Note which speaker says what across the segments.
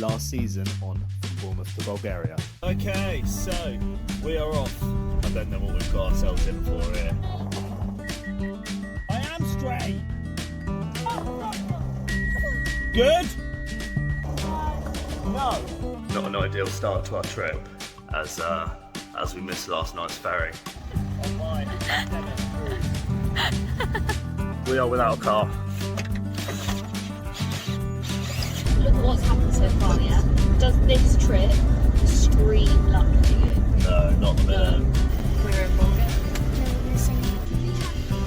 Speaker 1: last season on From Bournemouth to Bulgaria.
Speaker 2: Okay, so we are off. I don't know what we've got ourselves in for here. I am straight. Good? No. Not an ideal start to our trip, as we missed last night's ferry. We are without a car.
Speaker 3: Look at what's happened so far, yeah? Does this trip scream luck to you?
Speaker 2: No, not the minute.
Speaker 3: We're in Bulgaria.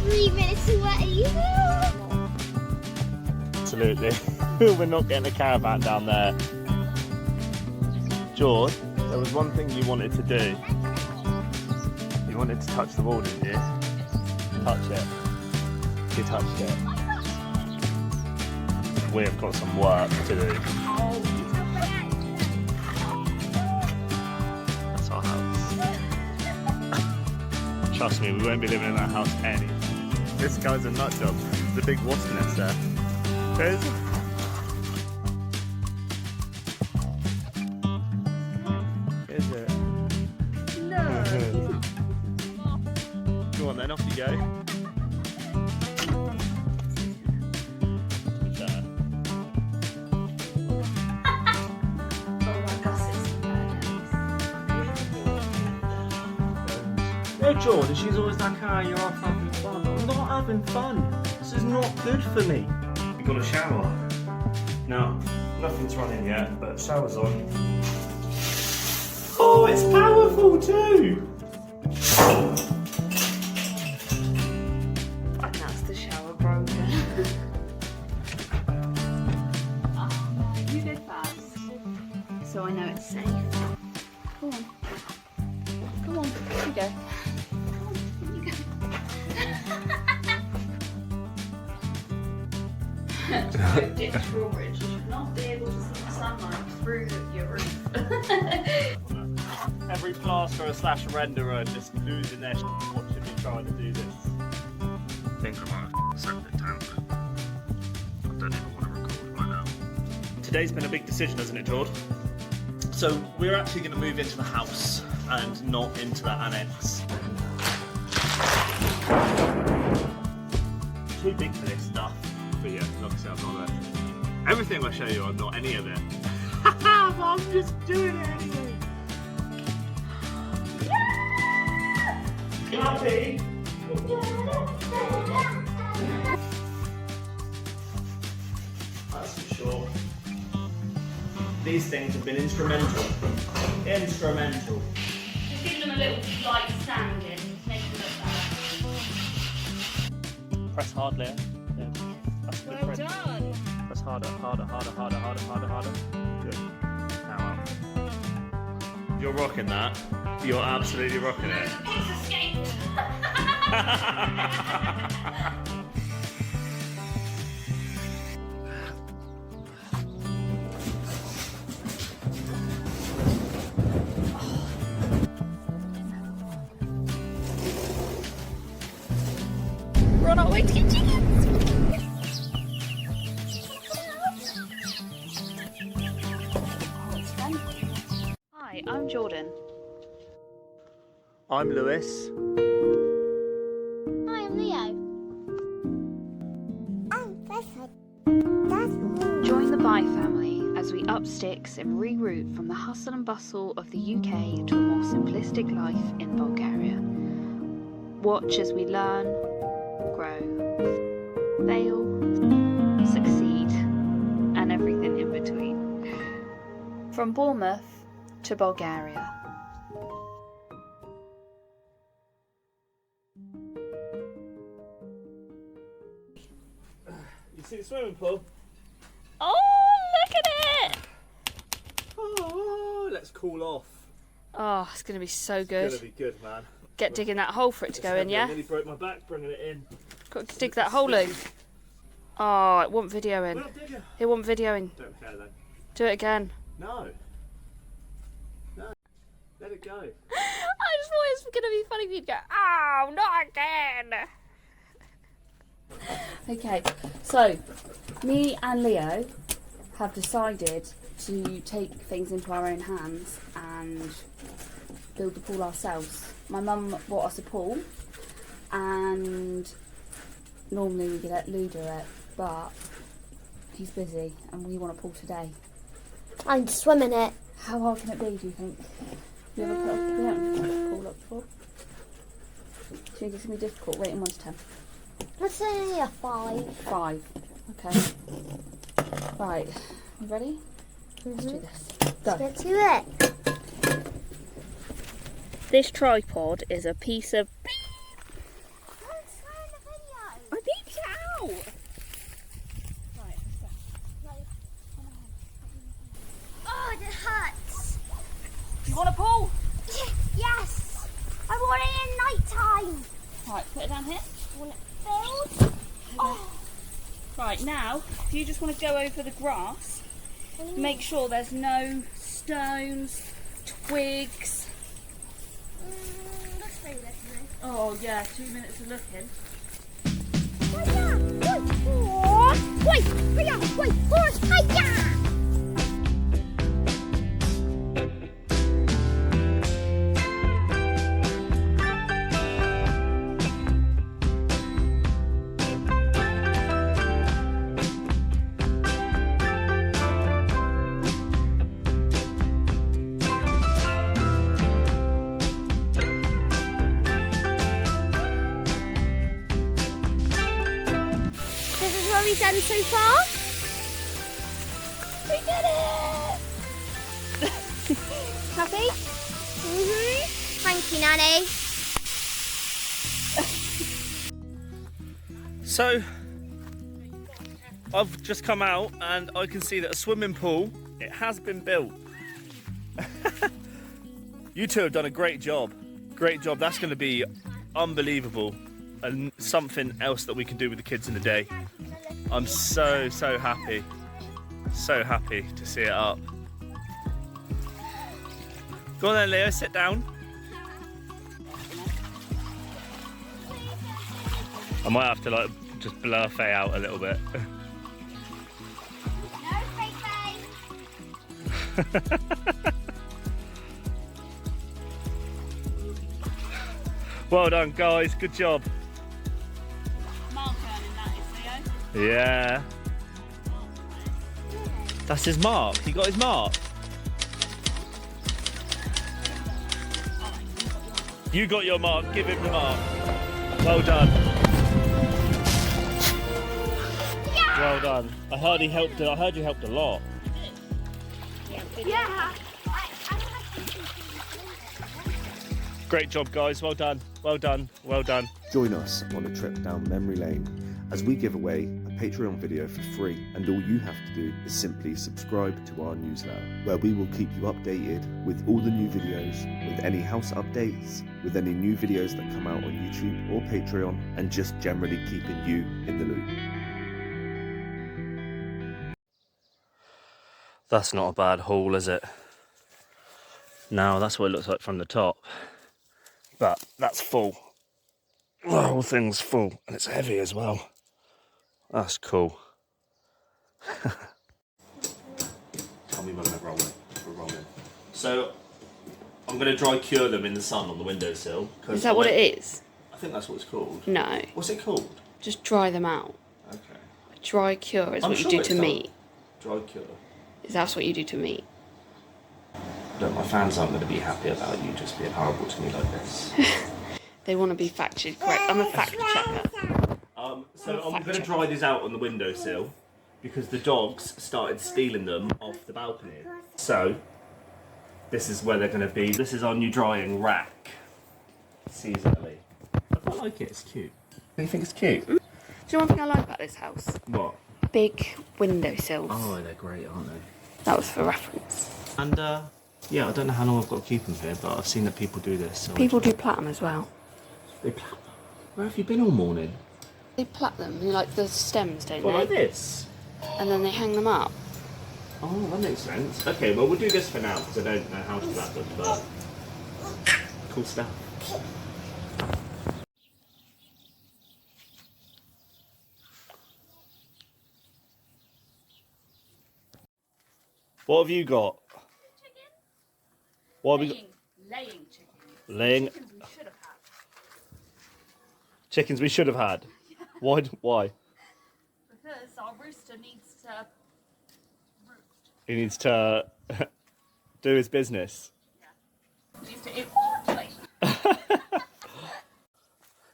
Speaker 4: 3 minutes away.
Speaker 2: Absolutely. We're not getting a caravan down there. George, there was one thing you wanted to do. You wanted to touch the wall, didn't you? Touch it. You touched it. We have got some work to do. That's our house. Trust me, we won't be living in that house any. This guy's a nut job. There's a big wasp nest there. There's... Is it?
Speaker 3: No.
Speaker 2: Go on then, off you go.
Speaker 5: No, Jordan, she's always like, you're off having fun. I'm not having fun. This is not good for me.
Speaker 2: We've got a shower. No, nothing's running yet, but shower's on. Oh, it's powerful too!
Speaker 3: And that's the shower broken. Oh, you go first. So I know it's safe. Come on. Come on, you go. Ditch drawbridge. You should not be able to see the sunlight through your roof.
Speaker 2: Every plasterer / renderer just losing their shit watching me trying to do this. I think I might have set it down. I don't even want to record right now. Today's been a big decision, hasn't it, George? So we're actually going to move into the house and not into the annex. Too big for this stuff. But yeah, like I said, I'm not there. Everything I show you, I'm not any of it. But I'm just doing it anyway. Happy? That's for sure. These things have been instrumental. Instrumental.
Speaker 3: Just give them a little light sanding, make them look better.
Speaker 2: Press hard, Leah. Yeah. That's a good press.
Speaker 3: Done.
Speaker 2: Press harder, harder, harder, harder, harder, harder, harder. Good. Now out. You're rocking that. You're absolutely rocking it.
Speaker 3: It's escaped. We're on our way to get chickens. Hi, I'm Jordan.
Speaker 2: I'm Lewis.
Speaker 4: Hi, I'm Leo.
Speaker 3: Join the Bye family as we up sticks and reroute from the hustle and bustle of the UK to a more simplistic life in Bulgaria. Watch as we learn, grow, fail, succeed, and everything in between. From Bournemouth to Bulgaria.
Speaker 2: You see the swimming pool?
Speaker 3: Oh, look at it!
Speaker 2: Oh, let's cool off.
Speaker 3: Oh, it's going to be so
Speaker 2: It's
Speaker 3: good.
Speaker 2: gonna be good, man.
Speaker 3: Get digging that hole for it to go in,
Speaker 2: I
Speaker 3: yeah?
Speaker 2: nearly broke my back bringing it in.
Speaker 3: Got to dig that hole in. Oh, it wasn't videoing.
Speaker 2: Well, dig it.
Speaker 3: It wasn't videoing.
Speaker 2: Don't care then.
Speaker 3: Do it again.
Speaker 2: No. No. Let it go.
Speaker 3: I just thought it was going to be funny if you'd go, oh, not again. Okay, so me and Leo have decided to take things into our own hands and build the pool ourselves. My mum bought us a pool, and normally we could let Lou do it, but he's busy and we want a pool today.
Speaker 4: And swim in it.
Speaker 3: How hard can it be, do you think? You ever put a pool up before? Do you think it's going to be difficult? Rating 1 to 10.
Speaker 4: Let's say a 5.
Speaker 3: 5. Okay. Right. You ready? Let's do this. Go.
Speaker 4: Let's get to it.
Speaker 3: This tripod is a piece of... I beeped it out! Right,
Speaker 4: Oh, it hurts.
Speaker 3: do you want a pool?
Speaker 4: Yes. I want it in night time.
Speaker 3: Right, put it down here.
Speaker 4: Want it filled? Oh.
Speaker 3: Right, now, if you just want to go over the grass, make sure there's no stones, twigs.
Speaker 4: Let's bring this in.
Speaker 3: Oh yeah, 2 minutes of looking.
Speaker 4: Wait, horse, hiya! This is what we've done so far. We did it! Happy? Thank you, Nanny.
Speaker 2: So, I've just come out and I can see that a swimming pool, it has been built. You two have done a great job. Great job. That's going to be unbelievable and something else that we can do with the kids in the day. I'm so happy. So happy to see it up. Go on then, Leo, sit down. I might have to like just blur Faye out a little bit.
Speaker 4: No, Faye.
Speaker 2: Well done, guys. Good job.
Speaker 3: Mark earning that is, Leo.
Speaker 2: Yeah. That's his mark. He got his mark. You got your mark. Give him the mark. Well done. Well done. I heard he helped. I heard you helped a lot.
Speaker 4: Yeah.
Speaker 2: Great job, guys. Well done. Well done. Well done.
Speaker 1: Join us on a trip down memory lane as we give away a Patreon video for free, and all you have to do is simply subscribe to our newsletter, where we will keep you updated with all the new videos, with any house updates, with any new videos that come out on YouTube or Patreon, and just generally keeping you in the loop.
Speaker 2: That's not a bad haul, is it? No, that's what it looks like from the top. But that's full. The whole thing's full, and it's heavy as well. That's cool. Tell me when we're rolling. So, I'm going to dry cure them in the sun on the windowsill.
Speaker 3: Is that what it is?
Speaker 2: I think that's what it's called.
Speaker 3: No.
Speaker 2: What's it called?
Speaker 3: Just dry them out.
Speaker 2: Okay.
Speaker 3: Dry cure is
Speaker 2: I'm
Speaker 3: what
Speaker 2: sure
Speaker 3: you do
Speaker 2: it's
Speaker 3: to
Speaker 2: not.
Speaker 3: meat.
Speaker 2: Dry cure.
Speaker 3: Is that what you do to meat?
Speaker 2: Look, my fans aren't going to be happy about you just being horrible to me like this.
Speaker 3: They want to be fact-checked correct. I'm a fact checker.
Speaker 2: So I'm going to dry these out on the windowsill because the dogs started stealing them off the balcony. So this is where they're going to be. This is our new drying rack. Seasonally. I quite like it. It's cute. Do you think it's cute?
Speaker 3: Do you know one thing I like about this house?
Speaker 2: What?
Speaker 3: Big windowsills.
Speaker 2: Oh, they're great, aren't they?
Speaker 3: That was for reference.
Speaker 2: And yeah, I don't know how long I've got to keep them here, but I've seen that people do this. So
Speaker 3: People do plait them as well.
Speaker 2: They plait them. Where have you been all morning?
Speaker 3: They plait them, you know, like the stems, don't
Speaker 2: Well,
Speaker 3: they?
Speaker 2: like this.
Speaker 3: And then they hang them up.
Speaker 2: Oh, that makes sense. Okay, well, we'll do this for now because I don't know how to plait them, but cool stuff. What have you got?
Speaker 3: Chicken?
Speaker 2: What have we got?
Speaker 3: Laying chickens.
Speaker 2: Laying
Speaker 3: Chickens we should have had.
Speaker 2: chickens we should have had. Why? Why?
Speaker 3: Because our rooster needs to roost.
Speaker 2: He needs to do his business.
Speaker 3: He needs to evacuate.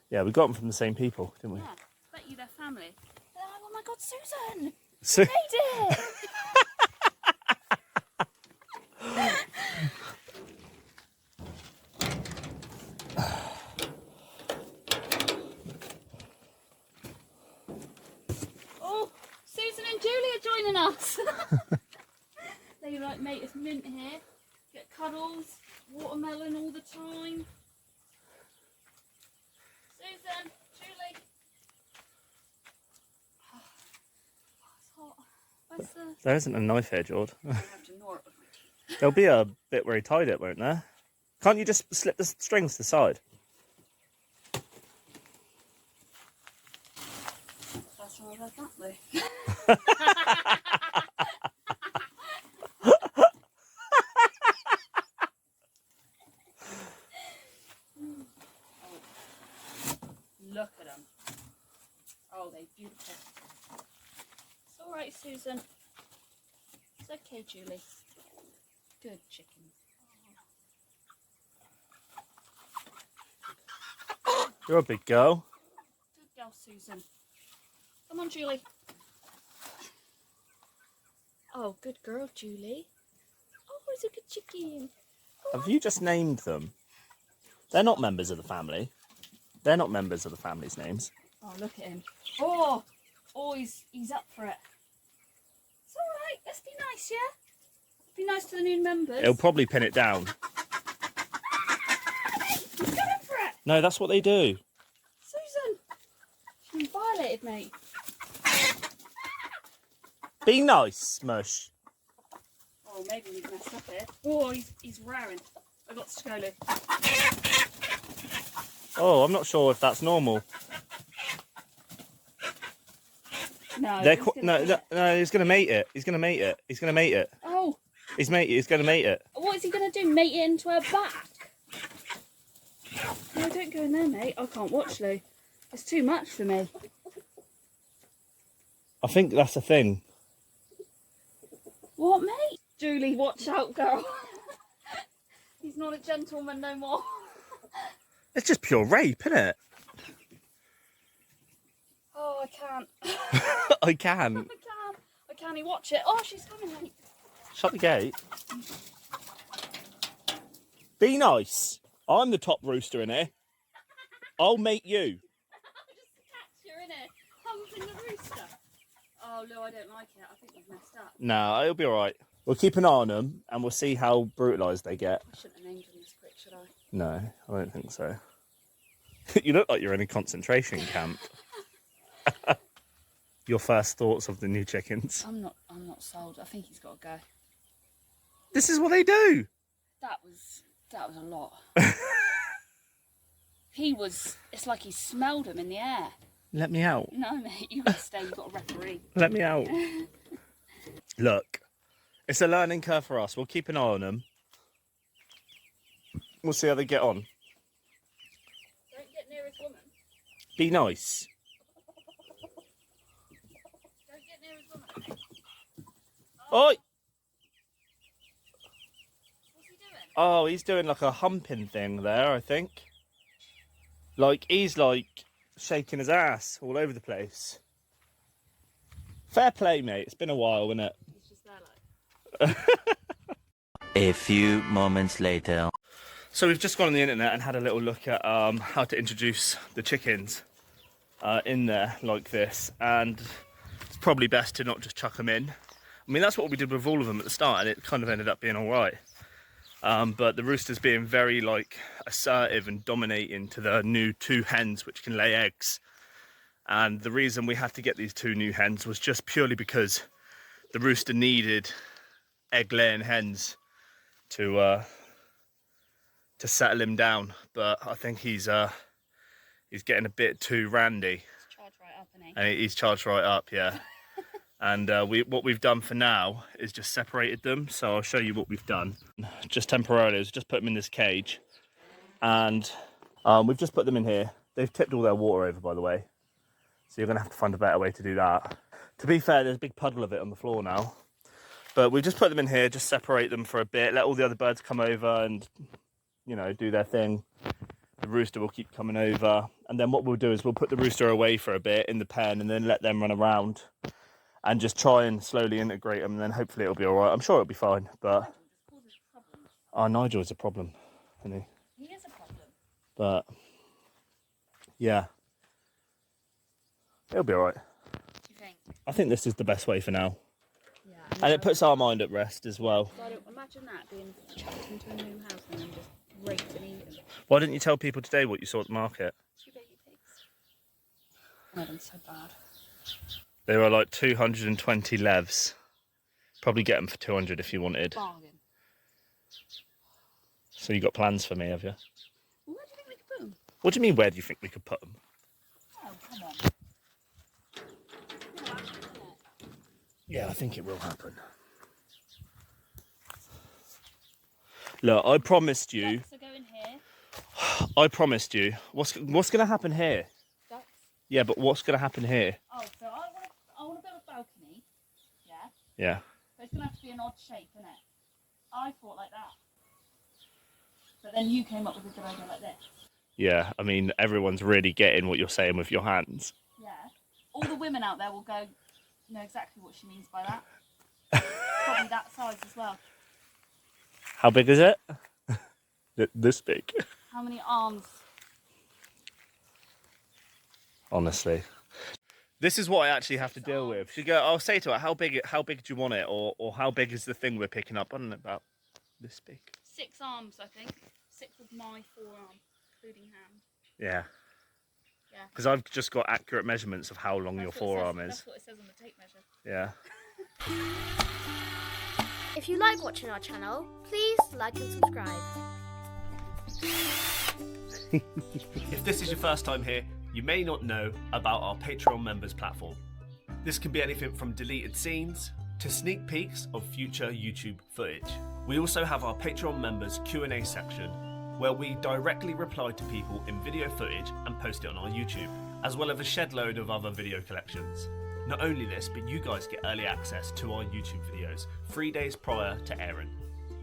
Speaker 2: Yeah, we got them from the same people, didn't we?
Speaker 3: Yeah, bet you their family. Oh my God, Susan!
Speaker 2: So,
Speaker 3: Made it! Oh, Susan and Julie are joining us. They like make us mint here. Get cuddles, watermelon all the time. Susan, Julie. Oh, it's hot. Where's the...
Speaker 2: there isn't a knife here, George.
Speaker 3: I have to gnaw it with my teeth.
Speaker 2: There'll be a bit where he tied it, won't there? Can't you just slip the strings to the side?
Speaker 3: First time I've heard that Look at them. Oh, they're beautiful. It's all right, Susan. It's okay, Julie. Good chicken.
Speaker 2: You're a big girl.
Speaker 3: Good girl, Susan. Come on, Julie. Oh, good girl, Julie. Oh, he's a good chicken.
Speaker 2: Have you just named them? They're not members of the family. They're not members of the family's names.
Speaker 3: Oh, look at him. Oh, he's up for it. It's all right. Let's be nice, yeah? Be nice to the new members.
Speaker 2: He'll probably pin it down.
Speaker 3: He's going for it.
Speaker 2: No, that's what they do.
Speaker 3: Susan, she violated me.
Speaker 2: Be nice, Mush.
Speaker 3: Oh, maybe we've messed up here. Oh, he's raring. I got to go, Lou.
Speaker 2: Oh, I'm not sure if that's normal.
Speaker 3: No,
Speaker 2: They're
Speaker 3: he's
Speaker 2: no, he's going to mate it. He's going to mate it. He's going to mate it.
Speaker 3: Oh,
Speaker 2: He's going to mate it.
Speaker 3: what is he going to do? Mate it into her back? No, don't go in there, mate. I can't watch, Lou. It's too much for me.
Speaker 2: I think that's a thing.
Speaker 3: What, mate? Julie, watch out, girl. He's not a gentleman no more.
Speaker 2: It's just pure rape, isn't it?
Speaker 3: Oh, I can't.
Speaker 2: I can.
Speaker 3: I can't even watch it. Oh, she's coming, mate.
Speaker 2: Shut the gate. Be nice. I'm the top rooster in here. I'll mate you.
Speaker 3: Just catch you in it. Humping the rooster. Oh, Lou, I don't like it. I think we've messed up.
Speaker 2: No, it'll be all right. We'll keep an eye on them and we'll see how brutalised they get.
Speaker 3: I shouldn't have named them this quick, should I?
Speaker 2: No, I don't think so. You look like you're in a concentration camp. Your first thoughts of the new chickens.
Speaker 3: I'm not sold. I think he's got to go.
Speaker 2: This is what they do.
Speaker 3: That was a lot. It's like he smelled him in the air.
Speaker 2: Let me out.
Speaker 3: No, mate, you got to stay. You've got a referee.
Speaker 2: Let me out. Look, it's a learning curve for us. We'll keep an eye on them. We'll see how they get on.
Speaker 3: Don't get near his woman.
Speaker 2: Be nice.
Speaker 3: Don't get near his woman.
Speaker 2: Oi!
Speaker 3: What's he doing?
Speaker 2: Oh, he's doing like a humping thing there, I think. Like, he's like shaking his ass all over the place. Fair play, mate. It's been a while, isn't it?
Speaker 3: He's just there like...
Speaker 6: A few moments later.
Speaker 2: So we've just gone on the internet and had a little look at how to introduce the chickens in there like this. And it's probably best to not just chuck them in. I mean, that's what we did with all of them at the start, and it kind of ended up being all right. But the rooster's being very like assertive and dominating to the new 2 hens which can lay eggs. And the reason we had to get these 2 new hens was just purely because the rooster needed egg-laying hens to settle him down. But I think he's getting a bit too randy.
Speaker 3: He's charged right up, isn't he?
Speaker 2: And he's charged right up, yeah. And what we've done for now is just separated them. So I'll show you what we've done. Just temporarily, is just put them in this cage. And we've just put them in here. They've tipped all their water over, by the way. So you're going to have to find a better way to do that. To be fair, there's a big puddle of it on the floor now. But we've just put them in here, just separate them for a bit, let all the other birds come over and, you know, do their thing. The rooster will keep coming over. And then what we'll do is we'll put the rooster away for a bit in the pen and then let them run around and just try and slowly integrate them. And then hopefully it'll be all right. I'm sure it'll be fine, but... Oh, Nigel is a problem, isn't he?
Speaker 4: He is a problem.
Speaker 2: But, yeah. It'll be all right.
Speaker 4: Do you think?
Speaker 2: I think this is the best way for now.
Speaker 4: Yeah.
Speaker 2: And it puts our mind at rest as well.
Speaker 4: So I don't imagine that being chucked into a new house and then just raped and eaten.
Speaker 2: Why didn't you tell people today what you saw at the market?
Speaker 4: 2 baby pigs. Oh, I'm so bad.
Speaker 2: They were like 220 levs. Probably get them for 200 if you wanted.
Speaker 4: Bargain.
Speaker 2: So you got plans for me, have you?
Speaker 4: Well, where do you think we could put them?
Speaker 2: What do you mean, where do you think we could put them?
Speaker 4: Oh, come on.
Speaker 2: Yeah, I think it will happen. Look, I promised you.
Speaker 4: Ducks are going here.
Speaker 2: I promised you. What's going to happen here?
Speaker 4: Ducks.
Speaker 2: Yeah, but what's going to happen here?
Speaker 4: Oh, so I want to build a balcony. Yeah.
Speaker 2: Yeah.
Speaker 4: But it's going to have to be an odd shape, isn't it? I thought like that. But then you came up with a good idea like this.
Speaker 2: Yeah, I mean, everyone's really getting what you're saying with your hands.
Speaker 4: Yeah. All the women out there will know exactly what she means by that. Probably that size as well.
Speaker 2: How big is it? This big.
Speaker 4: How many arms?
Speaker 2: Honestly. This is what I actually have to deal with. I'll say to her, how big do you want it? Or how big is the thing we're picking up? I don't know, about this big.
Speaker 4: 6 arms, I think. 6 with my forearm, including hand.
Speaker 2: Yeah.
Speaker 4: Yeah.
Speaker 2: Because I've just got accurate measurements of how long your forearm is.
Speaker 4: That's what it says on the tape measure.
Speaker 2: Yeah.
Speaker 7: If you like watching our channel, please like and subscribe.
Speaker 2: If this is your first time here, you may not know about our Patreon members platform. This can be anything from deleted scenes to sneak peeks of future YouTube footage. We also have our Patreon members Q&A section where we directly reply to people in video footage and post it on our YouTube, as well as a shed load of other video collections. Not only this, but you guys get early access to our YouTube videos 3 days prior to airing.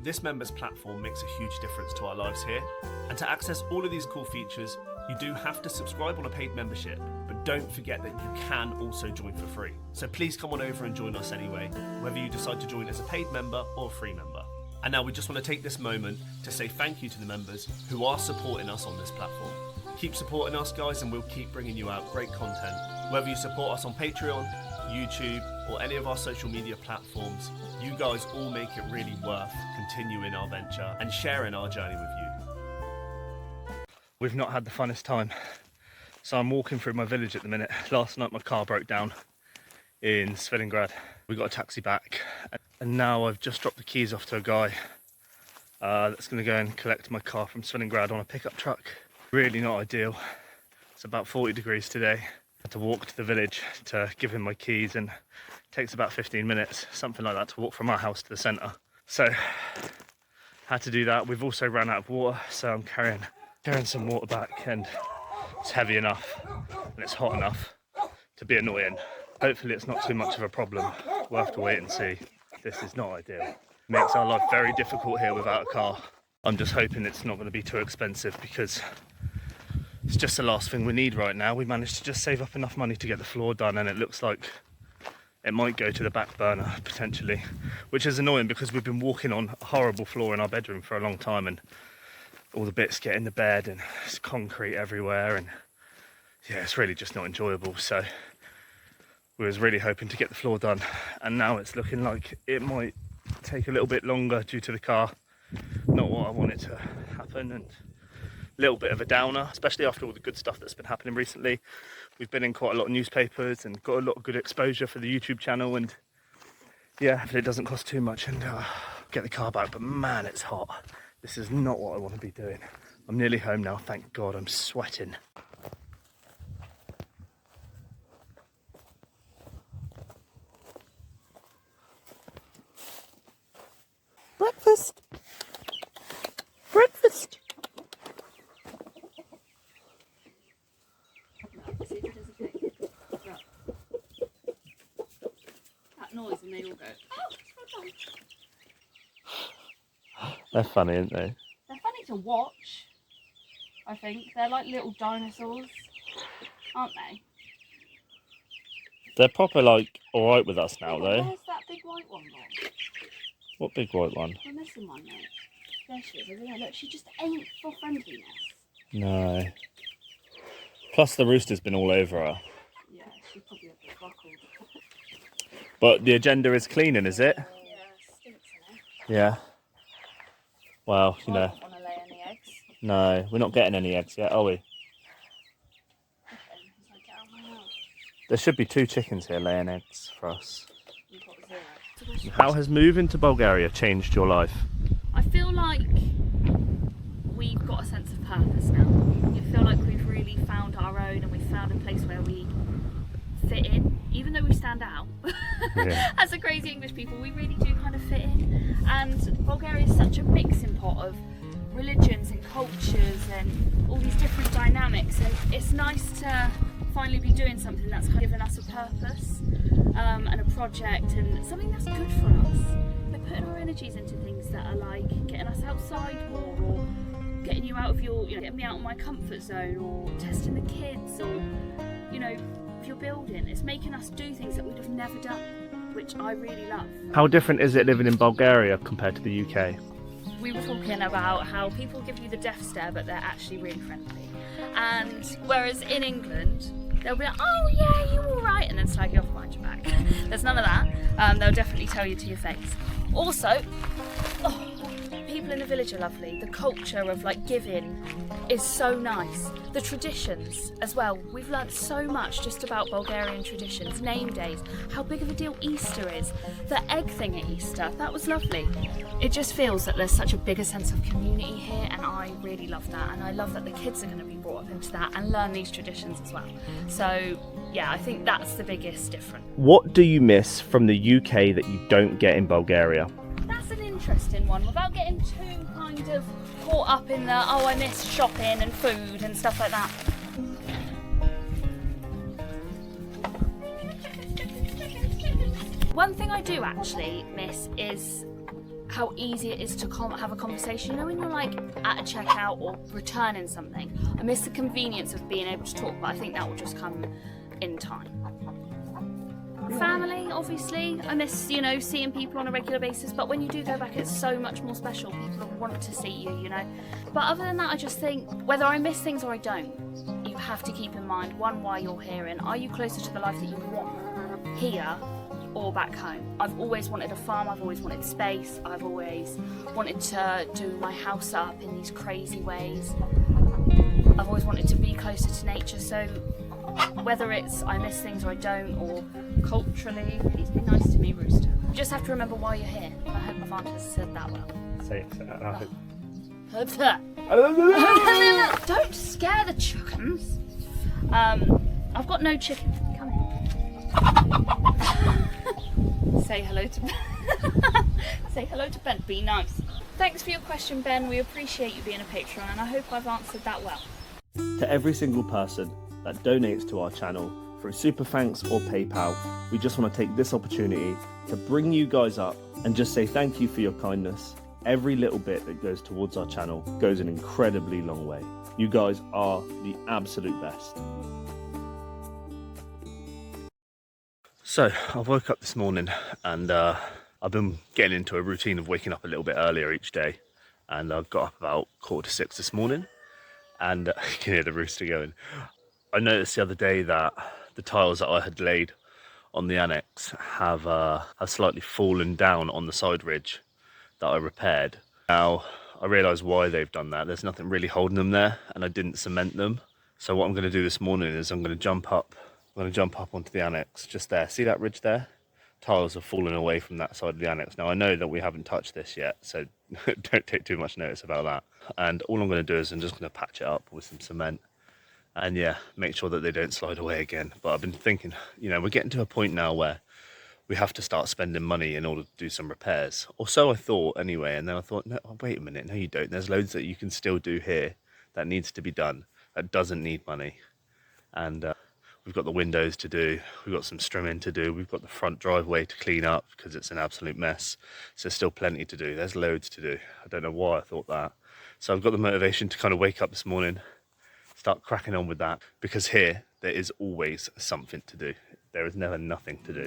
Speaker 2: This members platform makes a huge difference to our lives here, and to access all of these cool features, you do have to subscribe on a paid membership, but don't forget that you can also join for free. So please come on over and join us anyway, whether you decide to join as a paid member or a free member. And now we just want to take this moment to say thank you to the members who are supporting us on this platform. Keep supporting us, guys, and we'll keep bringing you out great content. Whether you support us on Patreon, YouTube, or any of our social media platforms, you guys all make it really worth continuing our venture and sharing our journey with you. We've not had the funnest time. So I'm walking through my village at the minute. Last night my car broke down in Svilengrad. We got a taxi back, and now I've just dropped the keys off to a guy that's going to go and collect my car from Svilengrad on a pickup truck. Really not ideal. It's about 40 degrees today. I had to walk to the village to give him my keys, and it takes about 15 minutes, something like that, to walk from our house to the centre. So had to do that. We've also run out of water, so I'm carrying some water back, and it's heavy enough and it's hot enough to be annoying. Hopefully it's not too much of a problem. We'll have to wait and see. This is not ideal. It makes our life very difficult here without a car. I'm just hoping it's not going to be too expensive, because it's just the last thing we need right now. We managed to just save up enough money to get the floor done, and it looks like it might go to the back burner potentially, which is annoying because we've been walking on a horrible floor in our bedroom for a long time, and all the bits get in the bed and it's concrete everywhere, and yeah, it's really just not enjoyable. So we was really hoping to get the floor done, and now it's looking like it might take a little bit longer due to the car. Not what I wanted to happen, and a little bit of a downer, especially after all the good stuff that's been happening recently. We've been in quite a lot of newspapers and got a lot of good exposure for the YouTube channel, and yeah, if it doesn't cost too much, and get the car back. But man, it's hot. This is not what I want to be doing. I'm nearly home now, thank God. I'm sweating. They're funny, aren't they?
Speaker 4: They're funny to watch, I think. They're like little dinosaurs, aren't they?
Speaker 2: They're proper, like, alright with us now,
Speaker 4: Yeah, but
Speaker 2: though.
Speaker 4: where's that big white one gone?
Speaker 2: What big white one?
Speaker 4: We're missing one, mate. There she is, over there. Look, she just ain't for friendliness.
Speaker 2: No. Plus the rooster's been all over her.
Speaker 4: Yeah, she's probably a bit buckled.
Speaker 2: But the agenda is cleaning, is it?
Speaker 4: Yeah, stinks in it.
Speaker 2: Yeah. Well, you
Speaker 4: I
Speaker 2: know.
Speaker 4: don't want to lay any eggs.
Speaker 2: No, we're not getting any eggs yet, are we?
Speaker 4: Okay, he's like, get out of my house.
Speaker 2: There should be 2 chickens here laying eggs for us.
Speaker 4: We've got 0.
Speaker 2: How has moving to Bulgaria changed your life?
Speaker 3: I feel like we've got a sense of purpose now. I feel like we've really found our own and we've found a place where we fit in, even though we stand out.
Speaker 2: Yeah.
Speaker 3: As a crazy English people, we really do kind of fit in. And Bulgaria is such a mixing pot of religions and cultures and all these different dynamics, and it's nice to finally be doing something that's kind of given us a purpose and a project and something that's good for us. We're putting our energies into things that are like getting us outside more, or getting you out of your, getting me out of my comfort zone, or testing the kids, or, if you're building, it's making us do things that we'd have never done, which I really love.
Speaker 2: How different is it living in Bulgaria compared to the UK?
Speaker 3: We were talking about how people give you the death stare, but they're actually really friendly. And whereas in England, they'll be like, oh yeah, you all right, and then slag you off behind your back. There's none of that. They'll definitely tell you to your face. Also, people in the village are lovely. The culture of like giving is so nice. The traditions as well. We've learnt so much just about Bulgarian traditions, name days, how big of a deal Easter is, the egg thing at Easter. That was lovely. It just feels that there's such a bigger sense of community here, and I really love that. And I love that the kids are going to be brought up into that and learn these traditions as well. So yeah, I think that's the biggest difference.
Speaker 2: What do you miss from the UK that you don't get in Bulgaria?
Speaker 3: That's an interesting one, without getting too kind of caught up in the, I miss shopping and food and stuff like that. One thing I do actually miss is how easy it is to have a conversation. When you're like at a checkout or returning something, I miss the convenience of being able to talk, but I think that will just come in time. Family, obviously, I miss, seeing people on a regular basis, but when you do go back, it's so much more special. People want to see you, But other than that, I just think, whether I miss things or I don't, you have to keep in mind, one, why you're here, and are you closer to the life that you want here or back home? I've always wanted a farm, I've always wanted space, I've always wanted to do my house up in these crazy ways. I've always wanted to be closer to nature, so whether it's I miss things or I don't, or culturally, please be nice to me, Rooster. You just have to remember why you're here. I hope my aunt has said that well.
Speaker 2: Say it.
Speaker 3: Don't scare the chickens. I've got no chicken. Come here. Say hello to Ben. Say hello to Ben. Be nice. Thanks for your question, Ben. We appreciate you being a patron, and I hope I've answered that well.
Speaker 2: To every single person that donates to our channel through Super Thanks or PayPal, we just want to take this opportunity to bring you guys up and just say thank you for your kindness. Every little bit that goes towards our channel goes an incredibly long way. You guys are the absolute best. So I woke up this morning and I've been getting into a routine of waking up a little bit earlier each day, and I got up about 5:45 this morning, and you can hear the rooster going. I noticed the other day that the tiles that I had laid on the annex have slightly fallen down on the side ridge that I repaired. Now I realise why they've done that. There's nothing really holding them there, and I didn't cement them. So what I'm going to do this morning is I'm going to jump up onto the annex just there. See that ridge there? Tiles have fallen away from that side of the annex. Now I know that we haven't touched this yet, so don't take too much notice about that. And all I'm going to do is I'm just going to patch it up with some cement. And yeah, make sure that they don't slide away again. But I've been thinking, we're getting to a point now where we have to start spending money in order to do some repairs. Or so I thought anyway. And then I thought, no, wait a minute. No, you don't. There's loads that you can still do here that needs to be done, that doesn't need money. And We've got the windows to do, we've got some strimming to do, we've got the front driveway to clean up because it's an absolute mess. So there's still plenty to do, there's loads to do. I don't know why I thought that. So I've got the motivation to kind of wake up this morning, start cracking on with that, because here there is always something to do. There is never nothing to do.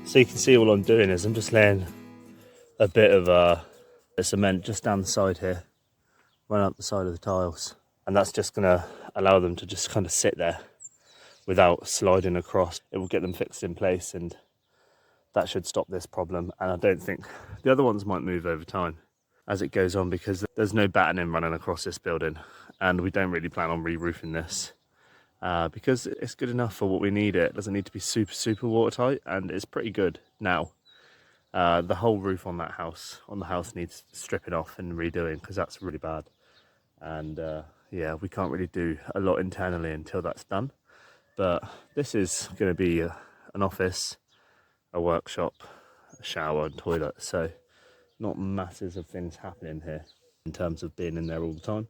Speaker 2: So you can see all I'm doing is I'm just laying a bit of cement just down the side here, run up the side of the tiles, and that's just going to allow them to just kind of sit there without sliding across. It will get them fixed in place, and that should stop this problem. And I don't think the other ones might move over time as it goes on, because there's no battening running across this building, and we don't really plan on re-roofing this because it's good enough for what we need. It doesn't need to be super watertight, and it's pretty good now. The whole roof on the house needs stripping off and redoing, because that's really bad. And yeah, we can't really do a lot internally until that's done. But this is going to be an office, a workshop, a shower and toilet. So not masses of things happening here in terms of being in there all the time.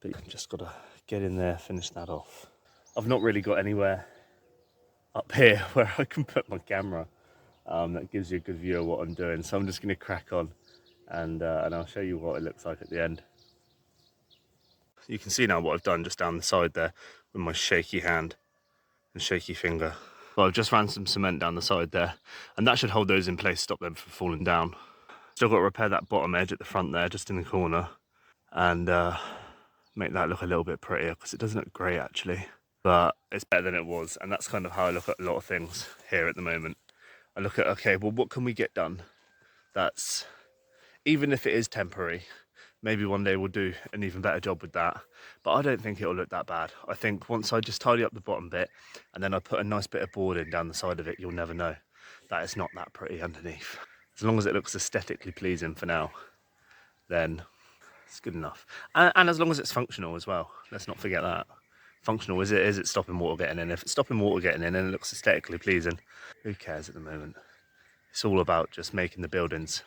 Speaker 2: But you've just got to get in there, finish that off. I've not really got anywhere up here where I can put my camera. That gives you a good view of what I'm doing. So I'm just going to crack on, and I'll show you what it looks like at the end. You can see now what I've done just down the side there with my shaky hand and shaky finger. Well, I've just ran some cement down the side there, and that should hold those in place, stop them from falling down. Still got to repair that bottom edge at the front there, just in the corner, and make that look a little bit prettier, because it doesn't look great actually, but it's better than it was. And that's kind of how I look at a lot of things here at the moment. I look at, okay, well, what can we get done that's, even if it is temporary, maybe one day we'll do an even better job with that. But I don't think it'll look that bad. I think once I just tidy up the bottom bit, and then I put a nice bit of boarding down the side of it, you'll never know that it's not that pretty underneath. As long as it looks aesthetically pleasing for now, then it's good enough. And as long as it's functional as well, let's not forget that. Functional, is it stopping water getting in? If it's stopping water getting in and it looks aesthetically pleasing, who cares at the moment? It's all about just making the buildings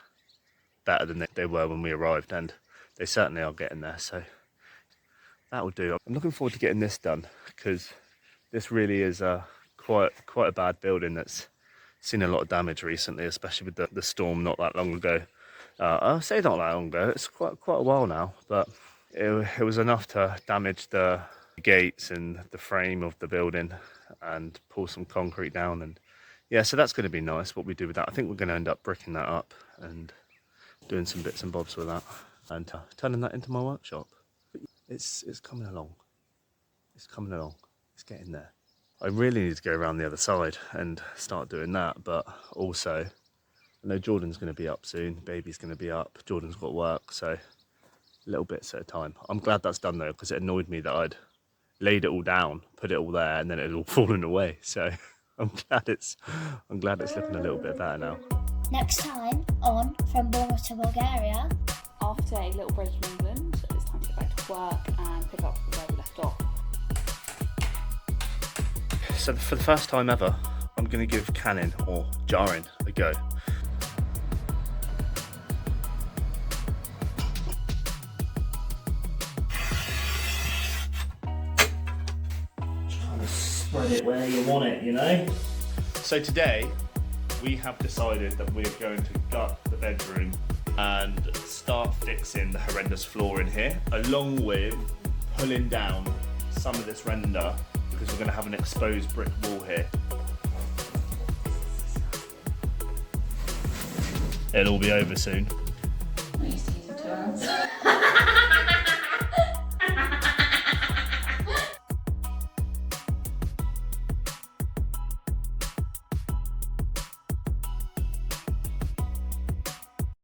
Speaker 2: better than they were when we arrived, and they certainly are getting there, so that will do. I'm looking forward to getting this done, because this really is quite a bad building that's seen a lot of damage recently, especially with the storm not that long ago. I'll say not that long ago, it's quite a while now, but it was enough to damage the gates and the frame of the building and pull some concrete down. And yeah, so that's going to be nice what we do with that. I think we're going to end up bricking that up and doing some bits and bobs with that, and turning that into my workshop. It's coming along. It's coming along. It's getting there. I really need to go around the other side and start doing that, but also I know Jordan's going to be up soon, baby's going to be up, Jordan's got work, so little bits at a time. I'm glad that's done though, because it annoyed me that I'd laid it all down, put it all there, and then it had all fallen away. So I'm glad it's looking a little bit better now.
Speaker 8: Next time on From Bulgaria to Bulgaria.
Speaker 4: After a little break in England, it's time to get back to work and pick up where we left off.
Speaker 2: So for the first time ever, I'm going to give canning or jarring a go. Trying to spread it where you want it, you know? So today, we have decided that we're going to gut the bedroom and start fixing the horrendous floor in here, along with pulling down some of this render, because we're going to have an exposed brick wall here. It'll all be over soon.